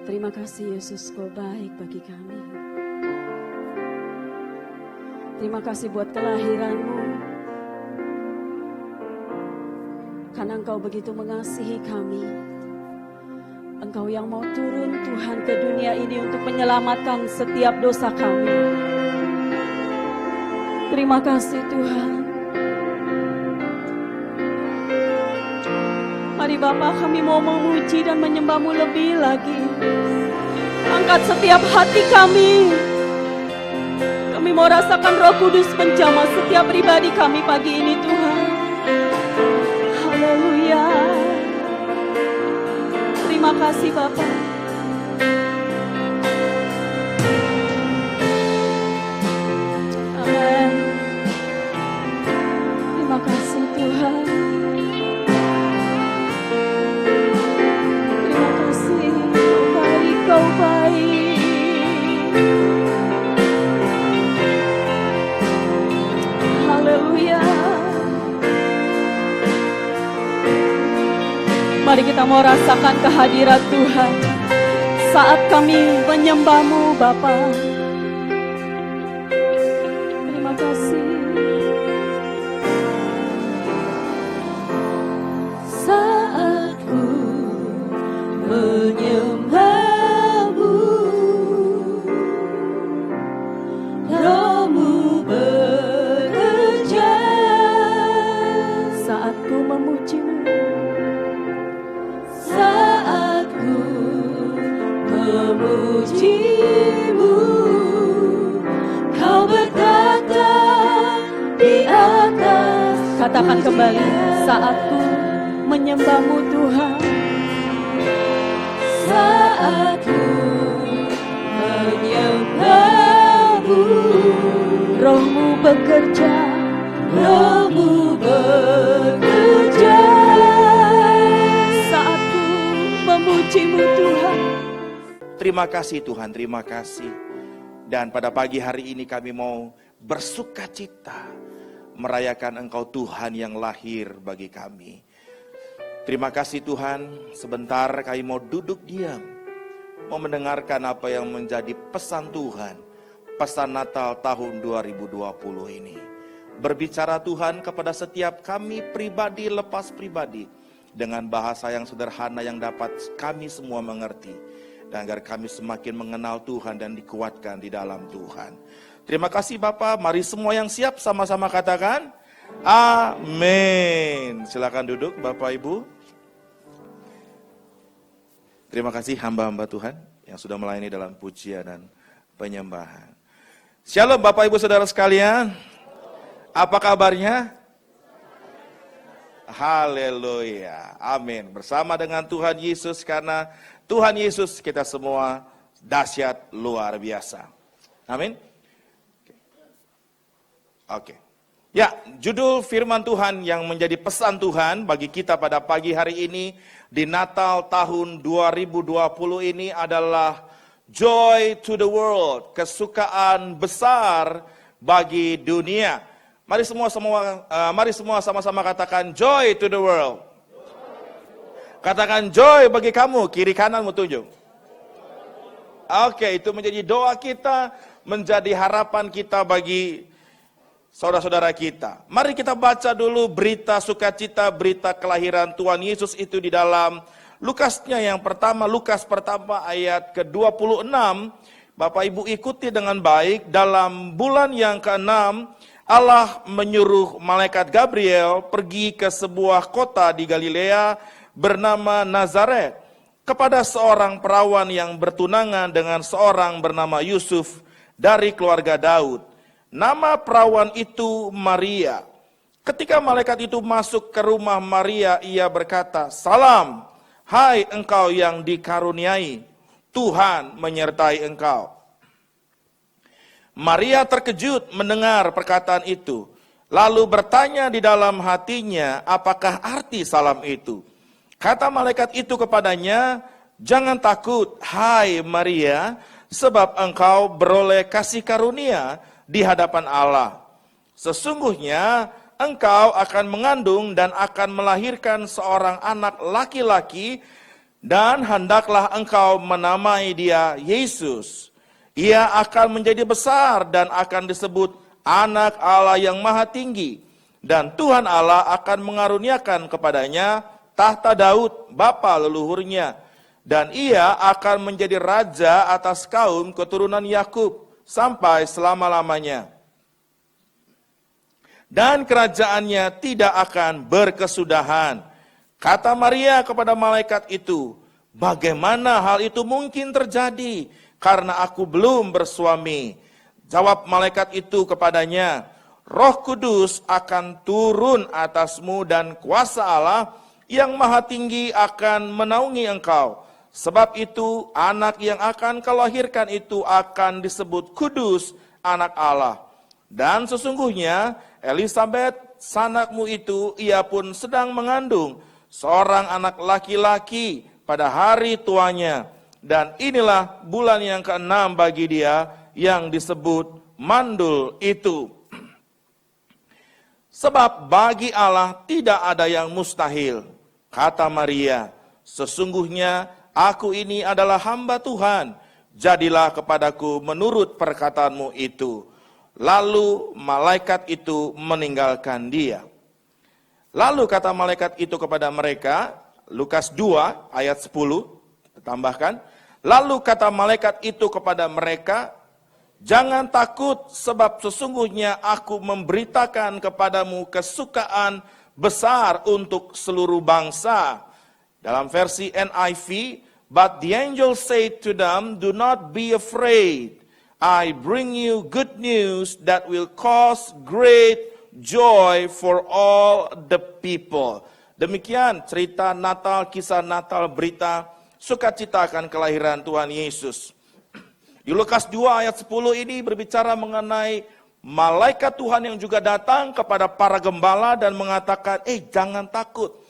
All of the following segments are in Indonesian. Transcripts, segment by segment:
Terima kasih Yesus, Kau baik bagi kami. Terima kasih buat kelahiran-Mu. Karena Engkau begitu mengasihi kami. Engkau yang mau turun Tuhan ke dunia ini untuk menyelamatkan setiap dosa kami. Terima kasih Tuhan. Mari Bapa, kami mau memuji dan menyembah-Mu lebih lagi. Angkat setiap hati kami. Kami mau rasakan Roh Kudus menjamah setiap pribadi kami pagi ini Tuhan. Haleluya. Terima kasih Bapa. Amin. Terima kasih Tuhan. Terima kasih, Kau baik, Kau baik. Haleluya. Mari kita mau rasakan kehadiran Tuhan saat kami menyembah-Mu Bapa. Terima kasih. Saat ku menyembah-Mu, Roh-Mu bekerja. Saat ku memuji-Mu, saat ku memuji-Mu, Kau bertata di atas. Katakan kembali, saat ku menyembah-Mu Tuhan. Saat ku menyembah-Mu, Roh-Mu bekerja, Roh-Mu bekerja. Saat ku memuji-Mu Tuhan. Terima kasih Tuhan, terima kasih. Dan pada pagi hari ini kami mau bersukacita merayakan Engkau Tuhan yang lahir bagi kami. Terima kasih Tuhan, sebentar kami mau duduk diam, mau mendengarkan apa yang menjadi pesan Tuhan, pesan Natal tahun 2020 ini. Berbicara Tuhan kepada setiap kami pribadi lepas pribadi, dengan bahasa yang sederhana yang dapat kami semua mengerti, dan agar kami semakin mengenal Tuhan dan dikuatkan di dalam Tuhan. Terima kasih Bapak, mari semua yang siap sama-sama katakan amin. Silakan duduk Bapak Ibu. Terima kasih hamba-hamba Tuhan yang sudah melayani dalam pujian dan penyembahan. Shalom Bapak Ibu Saudara sekalian. Apa kabarnya? Haleluya, amin. Bersama dengan Tuhan Yesus, karena Tuhan Yesus kita semua dahsyat luar biasa. Amin. Oke. Ya, judul firman Tuhan yang menjadi pesan Tuhan bagi kita pada pagi hari ini di Natal tahun 2020 ini adalah Joy to the World, kesukaan besar bagi dunia. Mari semua sama-sama katakan joy to the world. Katakan joy bagi kamu, kiri kananmu tunjuk. Oke, itu menjadi doa kita, menjadi harapan kita bagi saudara-saudara kita. Mari kita baca dulu berita sukacita, berita kelahiran Tuhan Yesus itu di dalam Lukasnya yang pertama, Lukas pertama ayat ke-26. Bapak Ibu ikuti dengan baik. Dalam bulan yang ke-6, Allah menyuruh malaikat Gabriel pergi ke sebuah kota di Galilea bernama Nazaret kepada seorang perawan yang bertunangan dengan seorang bernama Yusuf dari keluarga Daud. Nama perawan itu Maria. Ketika malaikat itu masuk ke rumah Maria, ia berkata, "Salam, hai engkau yang dikaruniai, Tuhan menyertai engkau." Maria terkejut mendengar perkataan itu, lalu bertanya di dalam hatinya, apakah arti salam itu? Kata malaikat itu kepadanya, "Jangan takut, hai Maria, sebab engkau beroleh kasih karunia di hadapan Allah. Sesungguhnya engkau akan mengandung dan akan melahirkan seorang anak laki-laki, Dan hendaklah engkau menamai dia Yesus. Ia akan menjadi besar dan akan disebut Anak Allah yang Maha Tinggi. Dan Tuhan Allah akan mengaruniakan kepadanya tahta Daud, bapa leluhurnya. Dan ia akan menjadi raja atas kaum keturunan Yakub sampai selama-lamanya. Dan kerajaannya tidak akan berkesudahan. Kata Maria kepada malaikat itu, bagaimana hal itu mungkin terjadi? Karena aku belum bersuami. Jawab malaikat itu kepadanya, Roh Kudus akan turun atasmu dan kuasa Allah yang Maha Tinggi akan menaungi engkau. Sebab itu anak yang akan kau lahirkan itu akan disebut kudus, anak Allah. Dan sesungguhnya Elisabet sanakmu itu ia pun sedang mengandung seorang anak laki-laki pada hari tuanya. Dan inilah bulan yang ke-6 bagi dia yang disebut mandul itu. Sebab bagi Allah tidak ada yang mustahil. Kata Maria, sesungguhnya aku ini adalah hamba Tuhan, jadilah kepadaku menurut perkataanmu itu. Lalu malaikat itu meninggalkan dia. Lalu kata malaikat itu kepada mereka, Lukas 2 ayat 10, tambahkan. Lalu kata malaikat itu kepada mereka, jangan takut sebab sesungguhnya aku memberitakan kepadamu kesukaan besar untuk seluruh bangsa. Dalam versi NIV, but the angel said to them, do not be afraid. I bring you good news that will cause great joy for all the people. Demikian cerita Natal, kisah Natal, berita sukacita akan kelahiran Tuhan Yesus. Di Lukas 2 ayat 10 ini berbicara mengenai malaikat Tuhan yang juga datang kepada para gembala dan mengatakan, jangan takut.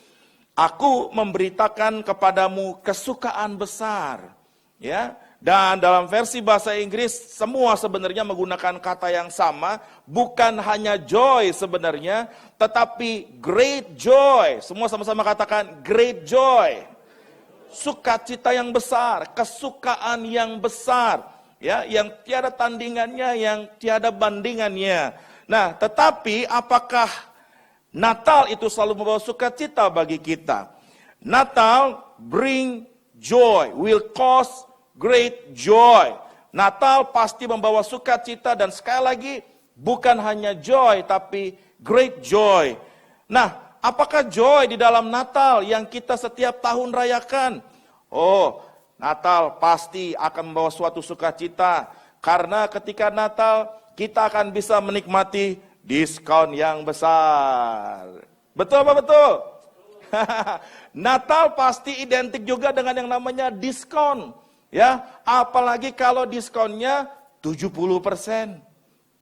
Aku memberitakan kepadamu kesukaan besar. Ya. Dan dalam versi bahasa Inggris semua sebenarnya menggunakan kata yang sama, bukan hanya joy sebenarnya, tetapi great joy. Semua sama-sama katakan great joy. Sukacita yang besar, kesukaan yang besar, ya, yang tiada tandingannya, yang tiada bandingannya. Nah, tetapi apakah Natal itu selalu membawa sukacita bagi kita? Natal bring joy, will cause great joy. Natal pasti membawa sukacita dan sekali lagi bukan hanya joy tapi great joy. Nah, apakah joy di dalam Natal yang kita setiap tahun rayakan? Oh, Natal pasti akan membawa suatu sukacita karena ketika Natal kita akan bisa menikmati diskon yang besar. Betul apa betul? Natal pasti identik juga dengan yang namanya diskon. Ya, apalagi kalau diskonnya 70%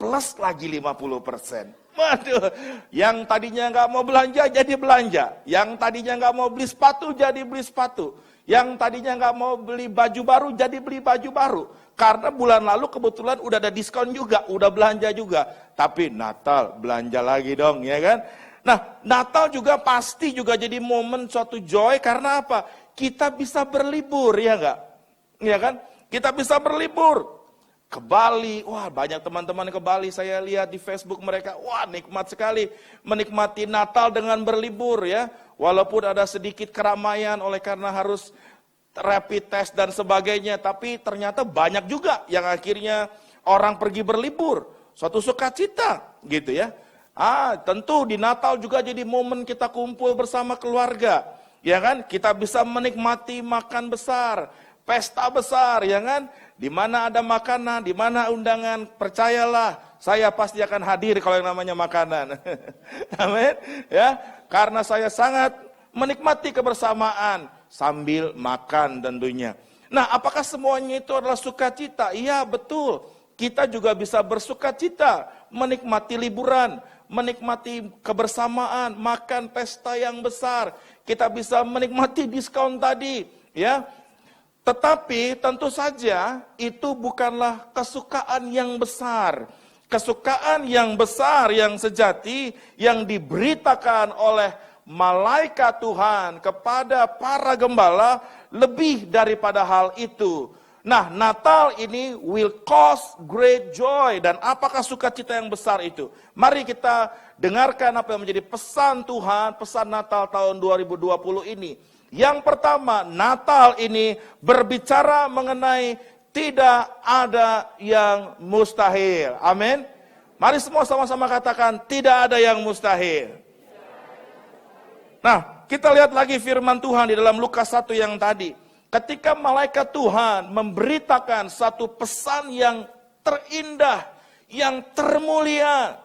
plus lagi 50%. Waduh, yang tadinya nggak mau belanja jadi belanja. Yang tadinya nggak mau beli sepatu jadi beli sepatu. Yang tadinya nggak mau beli baju baru jadi beli baju baru. Karena bulan lalu kebetulan udah ada diskon juga, udah belanja juga. Tapi Natal belanja lagi dong, ya kan? Nah, Natal juga pasti juga jadi momen suatu joy karena apa? Kita bisa berlibur, ya enggak? Ya kan? Kita bisa berlibur. Ke Bali, wah banyak teman-teman ke Bali saya lihat di Facebook mereka, wah nikmat sekali menikmati Natal dengan berlibur ya. Walaupun ada sedikit keramaian oleh karena harus rapid test dan sebagainya, tapi ternyata banyak juga yang akhirnya orang pergi berlibur, suatu sukacita gitu ya. Tentu di Natal juga jadi momen kita kumpul bersama keluarga, ya kan? Kita bisa menikmati makan besar, pesta besar, ya kan? Di mana ada makanan, di mana undangan, percayalah, saya pasti akan hadir kalau yang namanya makanan. Amin. Ya, karena saya sangat menikmati kebersamaan sambil makan tentunya. Nah, apakah semuanya itu adalah sukacita? Iya, betul. Kita juga bisa bersukacita, menikmati liburan, menikmati kebersamaan, makan pesta yang besar. Kita bisa menikmati diskon tadi, ya. Tetapi tentu saja itu bukanlah kesukaan yang besar. Kesukaan yang besar yang sejati yang diberitakan oleh malaikat Tuhan, kepada para gembala, lebih daripada hal itu. Nah, Natal ini will cause great joy. Dan apakah sukacita yang besar itu? Mari kita dengarkan apa yang menjadi pesan Tuhan, pesan Natal tahun 2020 ini. Yang pertama, Natal ini berbicara mengenai tidak ada yang mustahil. Amin. Mari semua sama-sama katakan, tidak ada yang mustahil. Nah, kita lihat lagi firman Tuhan di dalam Lukas 1 yang tadi. Ketika malaikat Tuhan memberitakan satu pesan yang terindah, yang termulia,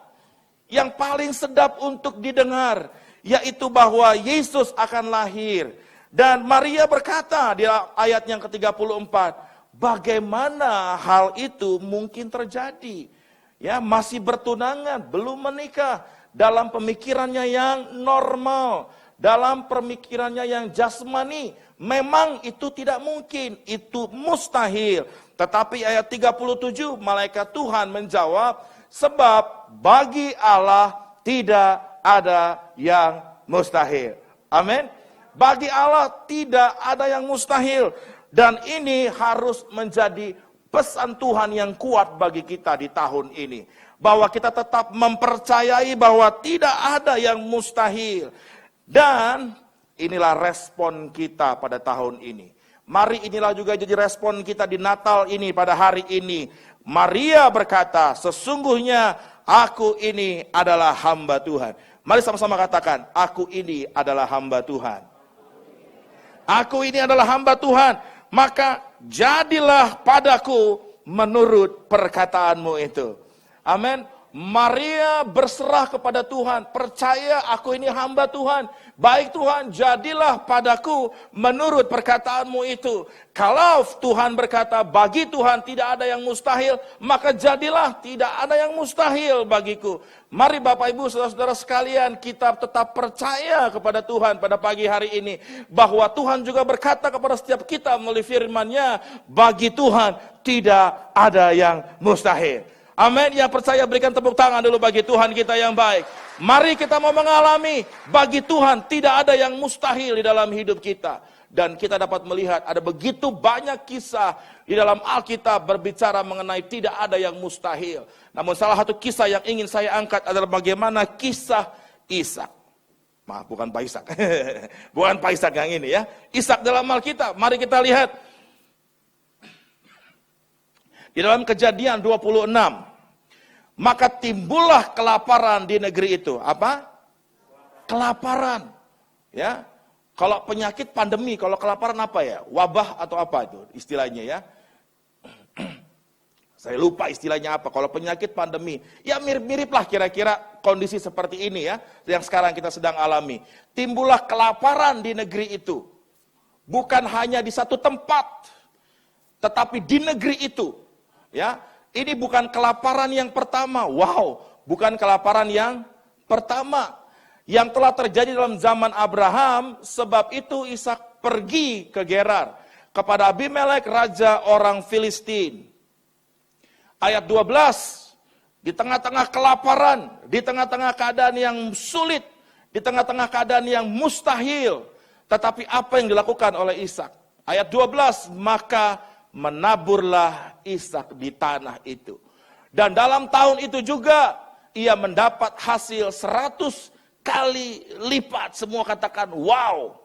yang paling sedap untuk didengar, yaitu bahwa Yesus akan lahir. Dan Maria berkata di ayat yang ke-34, bagaimana hal itu mungkin terjadi? Ya, masih bertunangan, belum menikah, dalam pemikirannya yang normal, dalam pemikirannya yang jasmani, memang itu tidak mungkin, itu mustahil. Tetapi ayat 37 malaikat Tuhan menjawab, sebab bagi Allah tidak ada yang mustahil. Amin. Bagi Allah tidak ada yang mustahil. Dan ini harus menjadi pesan Tuhan yang kuat bagi kita di tahun ini. Bahwa kita tetap mempercayai bahwa tidak ada yang mustahil. Dan inilah respon kita pada tahun ini. Mari inilah juga jadi respon kita di Natal ini pada hari ini. Maria berkata, sesungguhnya aku ini adalah hamba Tuhan. Mari sama-sama katakan, aku ini adalah hamba Tuhan. Aku ini adalah hamba Tuhan, maka jadilah padaku menurut perkataanmu itu. Amin. Maria berserah kepada Tuhan, percaya aku ini hamba Tuhan. Baik Tuhan, jadilah padaku menurut perkataanmu itu. Kalau Tuhan berkata, bagi Tuhan tidak ada yang mustahil, maka jadilah tidak ada yang mustahil bagiku. Mari Bapak Ibu Saudara-saudara sekalian, kita tetap percaya kepada Tuhan pada pagi hari ini. Bahwa Tuhan juga berkata kepada setiap kita melalui firman-Nya, bagi Tuhan tidak ada yang mustahil. Amin. Yang percaya berikan tepuk tangan dulu bagi Tuhan kita yang baik. Mari kita mau mengalami, bagi Tuhan tidak ada yang mustahil di dalam hidup kita. Dan kita dapat melihat ada begitu banyak kisah di dalam Alkitab berbicara mengenai tidak ada yang mustahil. Namun salah satu kisah yang ingin saya angkat adalah bagaimana kisah Ishak. Maaf, bukan Pak Ishak. Bukan Pak Ishak yang ini ya. Ishak dalam Alkitab. Mari kita lihat. Di dalam Kejadian 26. Maka timbullah kelaparan di negeri itu. Apa? Kelaparan. Ya. Kalau penyakit pandemi, kalau kelaparan apa ya? Wabah atau apa itu istilahnya ya? Saya lupa istilahnya apa. Kalau penyakit pandemi, ya mirip-mirip lah kira-kira kondisi seperti ini ya, yang sekarang kita sedang alami. Timbullah kelaparan di negeri itu. Bukan hanya di satu tempat, tetapi di negeri itu. Ya, ini bukan kelaparan yang pertama. Wow, bukan kelaparan yang pertama yang telah terjadi dalam zaman Abraham. Sebab itu Ishak pergi ke Gerar kepada Abimelek, raja orang Filistin. Ayat 12, di tengah-tengah kelaparan, di tengah-tengah keadaan yang sulit, di tengah-tengah keadaan yang mustahil, tetapi apa yang dilakukan oleh Ishak? Ayat 12, maka menaburlah Ishak di tanah itu. Dan dalam tahun itu juga ia mendapat hasil 100 kali lipat. Semua katakan wow.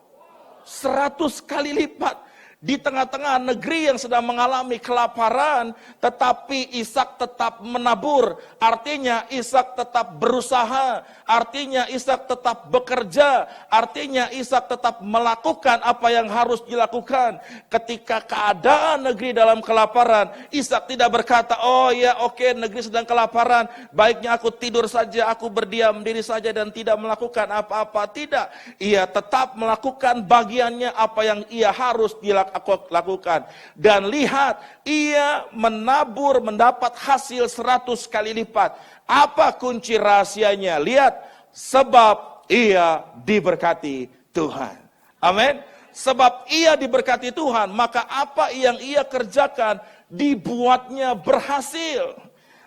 100 kali lipat. Di tengah-tengah negeri yang sedang mengalami kelaparan, tetapi Ishak tetap menabur. Artinya Ishak tetap berusaha. Artinya Ishak tetap bekerja. Artinya Ishak tetap melakukan apa yang harus dilakukan. Ketika keadaan negeri dalam kelaparan, Ishak tidak berkata, oh ya oke, negeri sedang kelaparan, baiknya aku tidur saja, aku berdiam diri saja dan tidak melakukan apa-apa. Tidak, ia tetap melakukan bagiannya, apa yang ia harus lakukan. Dan lihat, ia menabur mendapat hasil 100 kali lipat. Apa kunci rahasianya? Lihat, sebab ia diberkati Tuhan. Amin. Sebab ia diberkati Tuhan, maka apa yang ia kerjakan dibuatnya berhasil.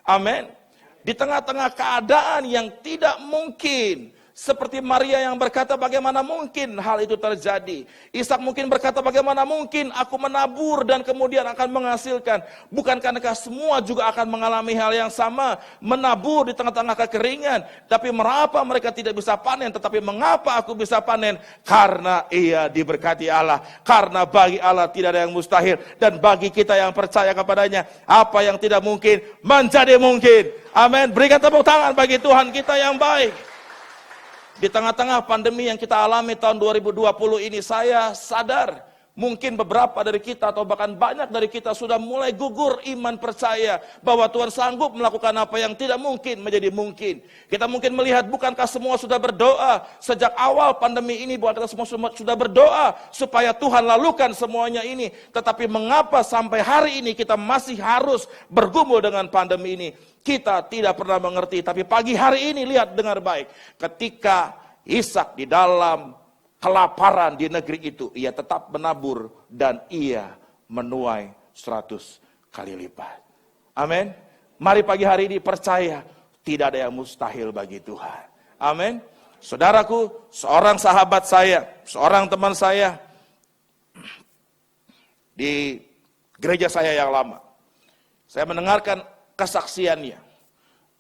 Amin. Di tengah-tengah keadaan yang tidak mungkin, Seperti Maria yang berkata, bagaimana mungkin hal itu terjadi? Ishak mungkin berkata, bagaimana mungkin aku menabur dan kemudian akan menghasilkan? Bukankah semua juga akan mengalami hal yang sama? Menabur di tengah-tengah kekeringan. Tapi mengapa mereka tidak bisa panen? Tetapi mengapa aku bisa panen? Karena ia diberkati Allah. Karena bagi Allah tidak ada yang mustahil. Dan bagi kita yang percaya kepadanya, apa yang tidak mungkin menjadi mungkin. Amin. Berikan tepuk tangan bagi Tuhan kita yang baik. Di tengah-tengah pandemi yang kita alami tahun 2020 ini, saya sadar mungkin beberapa dari kita atau bahkan banyak dari kita sudah mulai gugur iman percaya bahwa Tuhan sanggup melakukan apa yang tidak mungkin menjadi mungkin. Kita mungkin melihat, bukankah semua sudah berdoa sejak awal pandemi ini, bukankah semua sudah berdoa supaya Tuhan lalukan semuanya ini. Tetapi mengapa sampai hari ini kita masih harus bergumul dengan pandemi ini? Kita tidak pernah mengerti, tapi pagi hari ini lihat dengar baik. Ketika Ishak di dalam kelaparan di negeri itu, ia tetap menabur dan ia menuai 100 kali lipat. Amin. Mari pagi hari ini percaya, tidak ada yang mustahil bagi Tuhan. Amin. Saudaraku, seorang sahabat saya, seorang teman saya di gereja saya yang lama, saya mendengarkan kesaksiannya.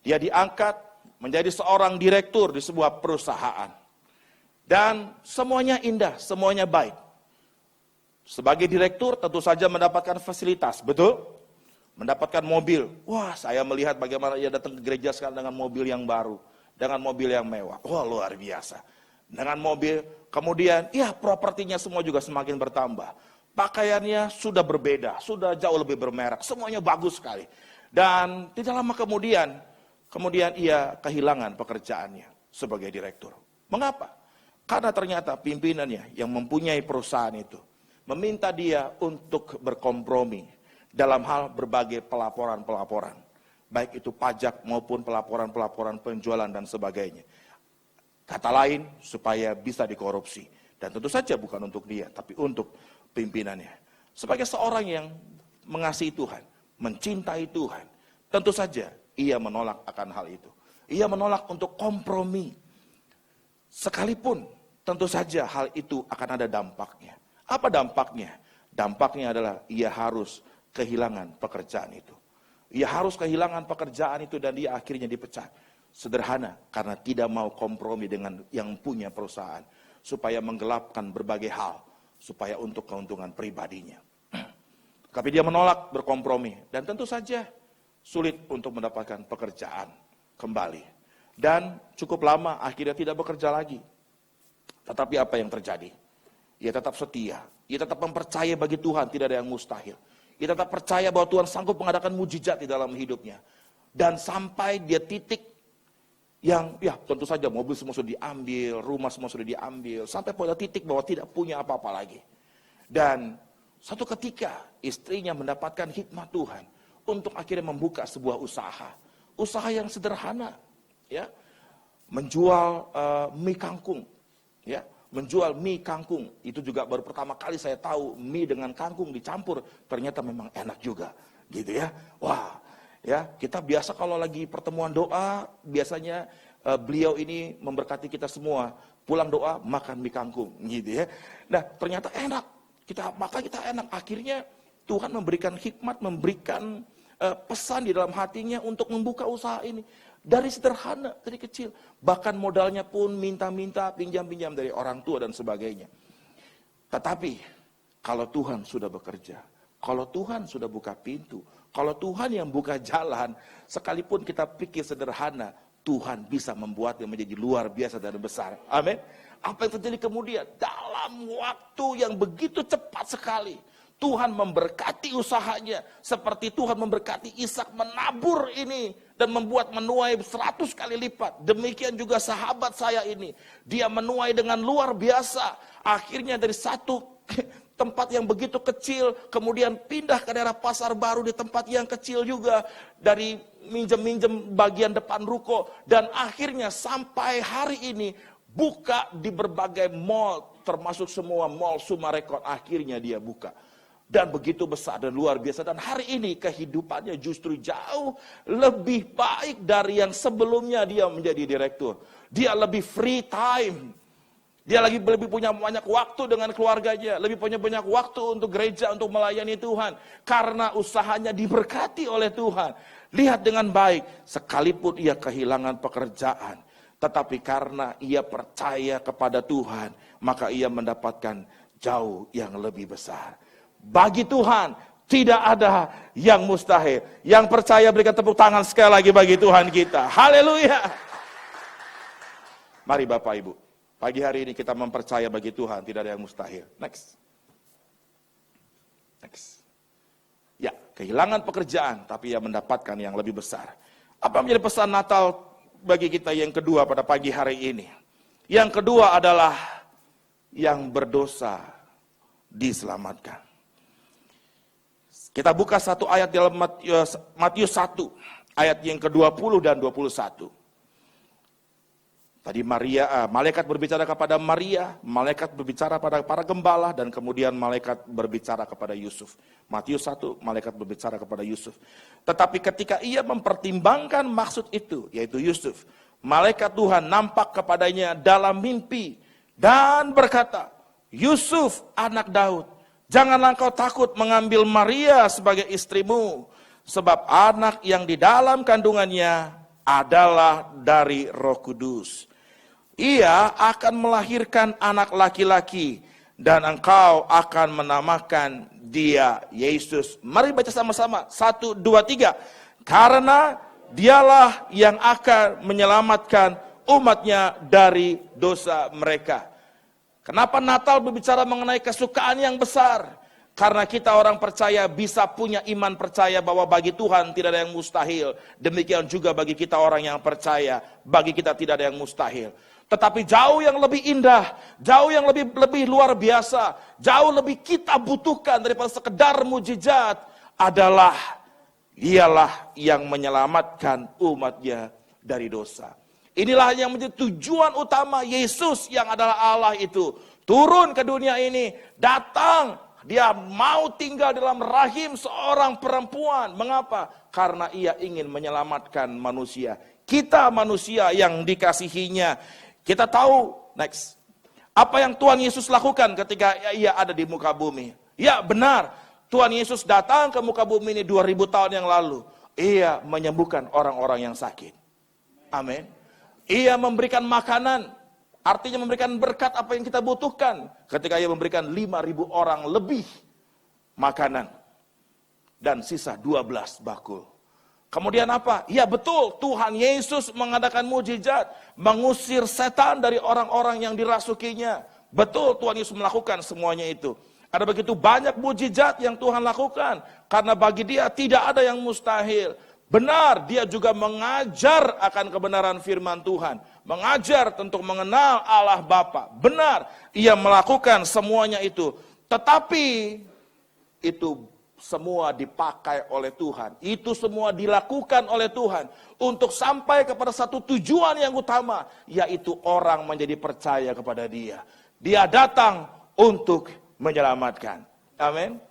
Dia diangkat menjadi seorang direktur di sebuah perusahaan. Dan semuanya indah, semuanya baik. Sebagai direktur tentu saja mendapatkan fasilitas, betul? Mendapatkan mobil. Wah, saya melihat bagaimana ia datang ke gereja sekarang dengan mobil yang baru. Dengan mobil yang mewah. Wah, luar biasa. Dengan mobil, kemudian ya propertinya semua juga semakin bertambah. Pakaiannya sudah berbeda, sudah jauh lebih bermerek. Semuanya bagus sekali. Dan tidak lama kemudian ia kehilangan pekerjaannya sebagai direktur. Mengapa? Karena ternyata pimpinannya yang mempunyai perusahaan itu meminta dia untuk berkompromi dalam hal berbagai pelaporan-pelaporan. Baik itu pajak maupun pelaporan-pelaporan penjualan dan sebagainya. Kata lain, supaya bisa dikorupsi. Dan tentu saja bukan untuk dia, tapi untuk pimpinannya. Sebagai seorang yang mengasihi Tuhan, mencintai Tuhan, tentu saja ia menolak akan hal itu. Ia menolak untuk kompromi. Sekalipun tentu saja hal itu akan ada dampaknya. Apa dampaknya? Dampaknya adalah ia harus kehilangan pekerjaan itu. Ia harus kehilangan pekerjaan itu dan dia akhirnya dipecat. Sederhana, karena tidak mau kompromi dengan yang punya perusahaan. Supaya menggelapkan berbagai hal. Supaya untuk keuntungan pribadinya. Tapi dia menolak berkompromi. Dan tentu saja sulit untuk mendapatkan pekerjaan kembali. Dan cukup lama akhirnya tidak bekerja lagi. Tetapi apa yang terjadi? Ia tetap setia. Ia tetap mempercayai bagi Tuhan tidak ada yang mustahil. Ia tetap percaya bahwa Tuhan sanggup mengadakan mujizat di dalam hidupnya. Dan sampai dia titik yang ya tentu saja mobil semua sudah diambil, rumah semua sudah diambil. Sampai pada titik bahwa tidak punya apa-apa lagi. Dan suatu ketika istrinya mendapatkan hikmat Tuhan untuk akhirnya membuka sebuah usaha. Usaha yang sederhana. Ya, menjual mie kangkung. Ya, menjual mie kangkung. Itu juga baru pertama kali saya tahu mie dengan kangkung dicampur. Ternyata memang enak juga. Gitu ya. Wah, ya, kita biasa kalau lagi pertemuan doa, biasanya beliau ini memberkati kita semua. Pulang doa, makan mie kangkung. Gitu ya. Nah, ternyata enak. Kita enak. Akhirnya Tuhan memberikan hikmat, memberikan pesan di dalam hatinya untuk membuka usaha ini. Dari sederhana, dari kecil. Bahkan modalnya pun minta-minta, pinjam-pinjam dari orang tua dan sebagainya. Tetapi, kalau Tuhan sudah bekerja, kalau Tuhan sudah buka pintu, kalau Tuhan yang buka jalan, sekalipun kita pikir sederhana, Tuhan bisa membuatnya menjadi luar biasa dan besar. Amin. Apa yang terjadi kemudian? Dalam waktu yang begitu cepat sekali, Tuhan memberkati usahanya. Seperti Tuhan memberkati Ishak menabur ini. Dan membuat menuai 100 kali lipat. Demikian juga sahabat saya ini. Dia menuai dengan luar biasa. Akhirnya dari satu tempat yang begitu kecil. Kemudian pindah ke daerah pasar baru di tempat yang kecil juga. Dari minjem-minjem bagian depan ruko. Dan akhirnya sampai hari ini buka di berbagai mall. Termasuk semua mall Sumarekon. Akhirnya dia buka. Dan begitu besar dan luar biasa. Dan hari ini kehidupannya justru jauh lebih baik dari yang sebelumnya dia menjadi direktur. Dia lebih free time. Dia lebih punya banyak waktu dengan keluarganya. Lebih punya banyak waktu untuk gereja, untuk melayani Tuhan. Karena usahanya diberkati oleh Tuhan. Lihat dengan baik, sekalipun ia kehilangan pekerjaan. Tetapi karena ia percaya kepada Tuhan, maka ia mendapatkan jauh yang lebih besar. Bagi Tuhan tidak ada yang mustahil. Yang percaya berikan tepuk tangan sekali lagi bagi Tuhan kita. Haleluya. Mari Bapak Ibu, pagi hari ini kita mempercaya bagi Tuhan tidak ada yang mustahil. Next. Ya, kehilangan pekerjaan tapi ia mendapatkan yang lebih besar. Apa menjadi pesan Natal bagi kita yang kedua pada pagi hari ini? Yang kedua adalah yang berdosa diselamatkan. Kita buka satu ayat dalam Matius 1, ayat yang ke-20 dan 21. Tadi malaikat berbicara kepada Maria, malaikat berbicara pada para gembala, dan kemudian malaikat berbicara kepada Yusuf. Matius 1, malaikat berbicara kepada Yusuf. Tetapi ketika ia mempertimbangkan maksud itu, yaitu Yusuf, malaikat Tuhan nampak kepadanya dalam mimpi dan berkata, Yusuf anak Daud, janganlah engkau takut mengambil Maria sebagai istrimu, sebab anak yang di dalam kandungannya adalah dari Roh Kudus. Ia akan melahirkan anak laki-laki dan engkau akan menamakan dia Yesus. Mari baca sama-sama. 1, 2, 3. Karena dialah yang akan menyelamatkan umatnya dari dosa mereka. Kenapa Natal berbicara mengenai kesukaan yang besar? Karena kita orang percaya bisa punya iman percaya bahwa bagi Tuhan tidak ada yang mustahil. Demikian juga bagi kita orang yang percaya, bagi kita tidak ada yang mustahil. Tetapi jauh yang lebih indah, jauh yang lebih luar biasa, jauh lebih kita butuhkan daripada sekedar mujizat adalah dialah yang menyelamatkan umatnya dari dosa. Inilah yang menjadi tujuan utama Yesus yang adalah Allah itu. Turun ke dunia ini, datang, dia mau tinggal dalam rahim seorang perempuan. Mengapa? Karena ia ingin menyelamatkan manusia. Kita manusia yang dikasihinya. Kita tahu, next, apa yang Tuhan Yesus lakukan ketika ia ada di muka bumi. Ya benar, Tuhan Yesus datang ke muka bumi ini 2000 tahun yang lalu. Ia menyembuhkan orang-orang yang sakit. Amin. Ia memberikan makanan, artinya memberikan berkat apa yang kita butuhkan. Ketika ia memberikan 5.000 orang lebih makanan. Dan sisa 12 bakul. Kemudian apa? Ya betul, Tuhan Yesus mengadakan mujizat, mengusir setan dari orang-orang yang dirasukinya. Betul, Tuhan Yesus melakukan semuanya itu. Ada begitu banyak mujizat yang Tuhan lakukan, karena bagi dia tidak ada yang mustahil. Benar, dia juga mengajar akan kebenaran firman Tuhan. Mengajar tentang mengenal Allah Bapa. Benar, ia melakukan semuanya itu. Tetapi itu semua dipakai oleh Tuhan. Itu semua dilakukan oleh Tuhan untuk sampai kepada satu tujuan yang utama, yaitu orang menjadi percaya kepada dia. Dia datang untuk menyelamatkan. Amin.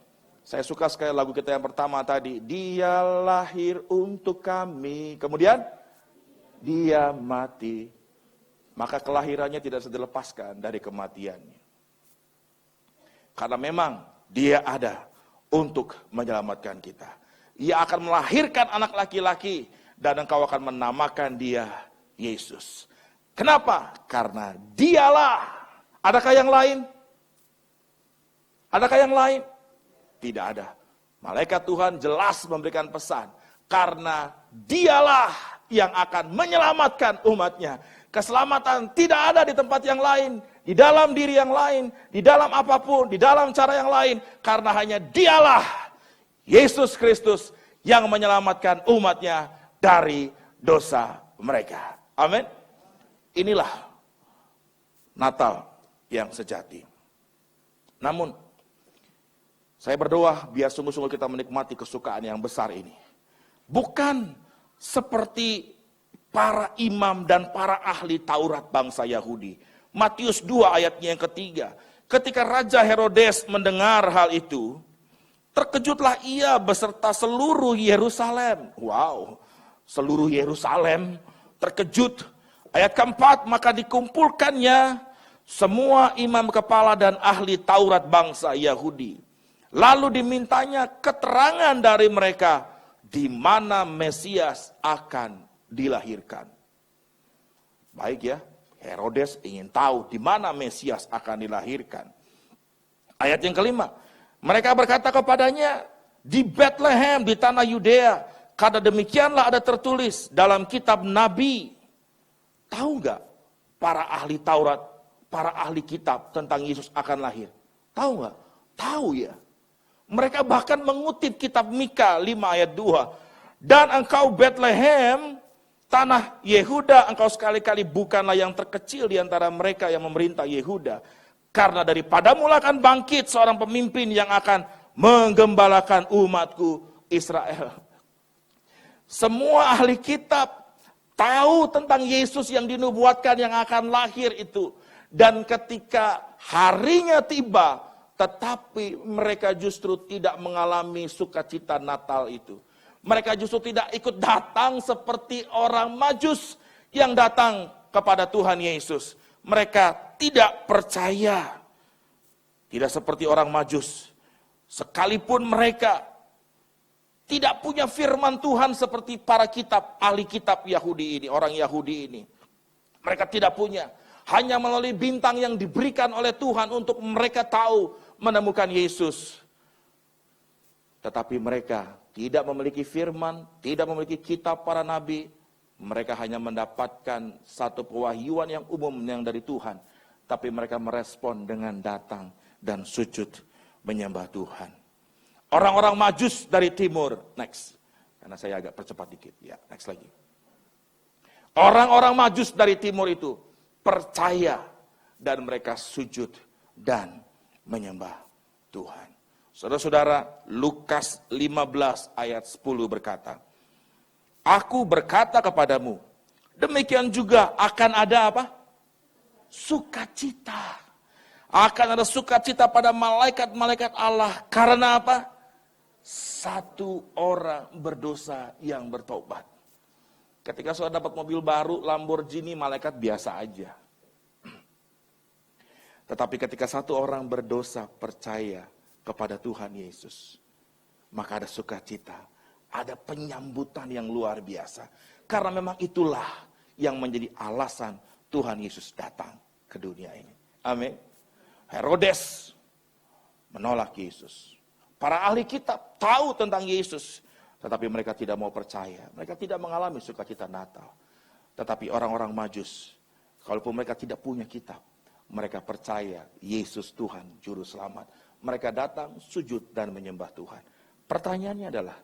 Saya suka sekali lagu kita yang pertama tadi. Dia lahir untuk kami. Kemudian dia mati. Maka kelahirannya tidak bisa dilepaskan dari kematiannya. Karena memang dia ada untuk menyelamatkan kita. Ia akan melahirkan anak laki-laki dan engkau akan menamakan dia Yesus. Kenapa? Karena dialah. Adakah yang lain? Adakah yang lain? Tidak ada. Malaikat Tuhan jelas memberikan pesan. Karena dialah yang akan menyelamatkan umatnya. Keselamatan tidak ada di tempat yang lain, di dalam diri yang lain, di dalam apapun, di dalam cara yang lain. Karena hanya dialah, Yesus Kristus, yang menyelamatkan umatnya dari dosa mereka. Amin. Inilah Natal yang sejati. Namun, saya berdoa biar sungguh-sungguh kita menikmati kesukaan yang besar ini. Bukan seperti para imam dan para ahli Taurat bangsa Yahudi. Matius 2 ayatnya yang ketiga. Ketika Raja Herodes mendengar hal itu, Terkejutlah ia beserta seluruh Yerusalem. Wow, seluruh Yerusalem terkejut. Ayat keempat, maka dikumpulkannya semua imam kepala dan ahli Taurat bangsa Yahudi. Lalu dimintanya keterangan dari mereka di mana Mesias akan dilahirkan. Baik ya, Herodes ingin tahu di mana Mesias akan dilahirkan. Ayat yang kelima, mereka berkata kepadanya, di Bethlehem di tanah Yudea, karena demikianlah ada tertulis dalam kitab Nabi. Tahu nggak para ahli Taurat, para ahli kitab tentang Yesus akan lahir? Tahu nggak? Tahu ya. Mereka bahkan mengutip kitab Mika 5 ayat 2. Dan engkau Bethlehem, tanah Yehuda, engkau sekali-kali bukanlah yang terkecil di antara mereka yang memerintah Yehuda. Karena daripadamu akan bangkit seorang pemimpin yang akan menggembalakan umatku Israel. Semua ahli kitab tahu tentang Yesus yang dinubuatkan yang akan lahir itu. Dan ketika harinya tiba, tetapi mereka justru tidak mengalami sukacita Natal itu. Mereka justru tidak ikut datang seperti orang Majus yang datang kepada Tuhan Yesus. Mereka tidak percaya. Tidak seperti orang Majus. Sekalipun mereka tidak punya firman Tuhan seperti para kitab, ahli kitab Yahudi ini, orang Yahudi ini. Mereka tidak punya. Hanya melalui bintang yang diberikan oleh Tuhan untuk mereka tahu menemukan Yesus. Tetapi mereka tidak memiliki firman, tidak memiliki kitab para nabi. Mereka hanya mendapatkan satu pewahyuan yang umum yang dari Tuhan. Tapi mereka merespon dengan datang dan sujud menyembah Tuhan. Orang-orang Majus dari timur, next. Karena saya agak percepat dikit, ya, next lagi. Orang-orang Majus dari timur itu percaya dan mereka sujud dan menyembah Tuhan. Saudara-saudara, Lukas 15 ayat 10 berkata, Aku berkata kepadamu, demikian juga akan ada apa? Sukacita. Akan ada sukacita pada malaikat-malaikat Allah. Karena apa? Satu orang berdosa yang bertobat. Ketika saudara dapat mobil baru, Lamborghini, malaikat biasa aja. Tetapi ketika satu orang berdosa percaya kepada Tuhan Yesus, maka ada sukacita, ada penyambutan yang luar biasa. Karena memang itulah yang menjadi alasan Tuhan Yesus datang ke dunia ini. Amin. Herodes menolak Yesus. Para ahli kitab tahu tentang Yesus, tetapi mereka tidak mau percaya. Mereka tidak mengalami sukacita Natal. Tetapi orang-orang Majus, kalaupun mereka tidak punya kitab, mereka percaya Yesus Tuhan Juru Selamat. Mereka datang, sujud dan menyembah Tuhan. Pertanyaannya adalah,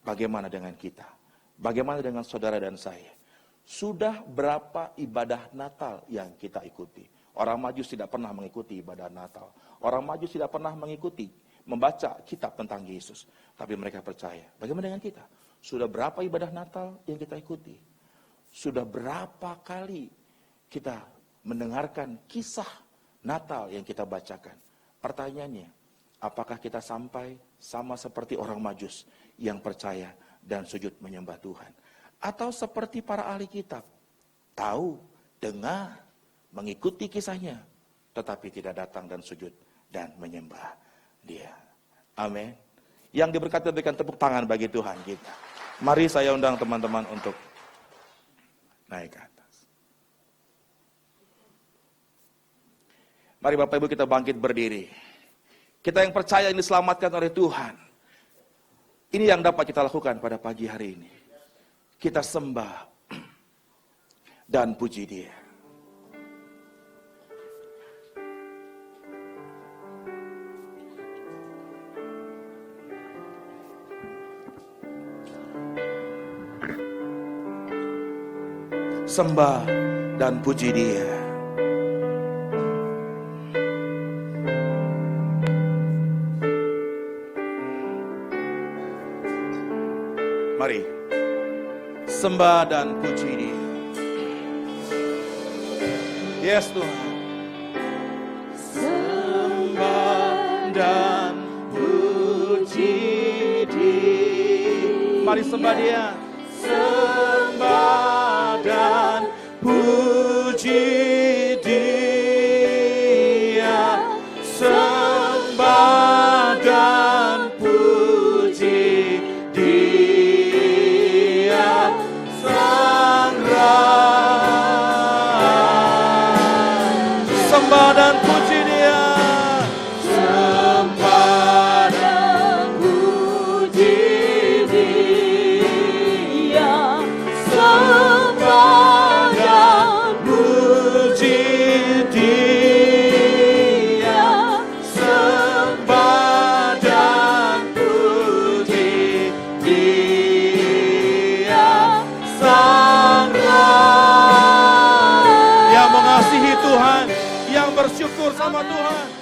bagaimana dengan kita? Bagaimana dengan saudara dan saya? Sudah berapa ibadah Natal yang kita ikuti? Orang Majus tidak pernah mengikuti ibadah Natal. Orang Majus tidak pernah mengikuti, membaca kitab tentang Yesus. Tapi mereka percaya. Bagaimana dengan kita? Sudah berapa ibadah Natal yang kita ikuti? Sudah berapa kali kita mendengarkan kisah Natal yang kita bacakan? Pertanyaannya, apakah kita sampai sama seperti orang Majus yang percaya dan sujud menyembah Tuhan? Atau seperti para ahli kitab, tahu, dengar, mengikuti kisahnya, tetapi tidak datang dan sujud dan menyembah Dia. Amin. Yang diberkati berikan tepuk tangan bagi Tuhan kita. Mari saya undang teman-teman untuk naik ke atas. Mari Bapak Ibu kita bangkit berdiri. Kita yang percaya ini diselamatkan oleh Tuhan. Ini yang dapat kita lakukan pada pagi hari ini. Kita sembah dan puji Dia. Sembah dan puji Dia. Mari sembah dan puji Dia. Yes Tuhan. Sembah dan puji Mari sembah Dia. Sembah dan puji Dia. Sembah dan puji Dia. Sang Raja. Sembah dan puji Dia. Sembah dan puji Dia. Sembah dan puji Dia. Sembah dan puji Dia. Sang Raja. Yang mengasihi Tuhan, yang bersyukur sama Tuhan.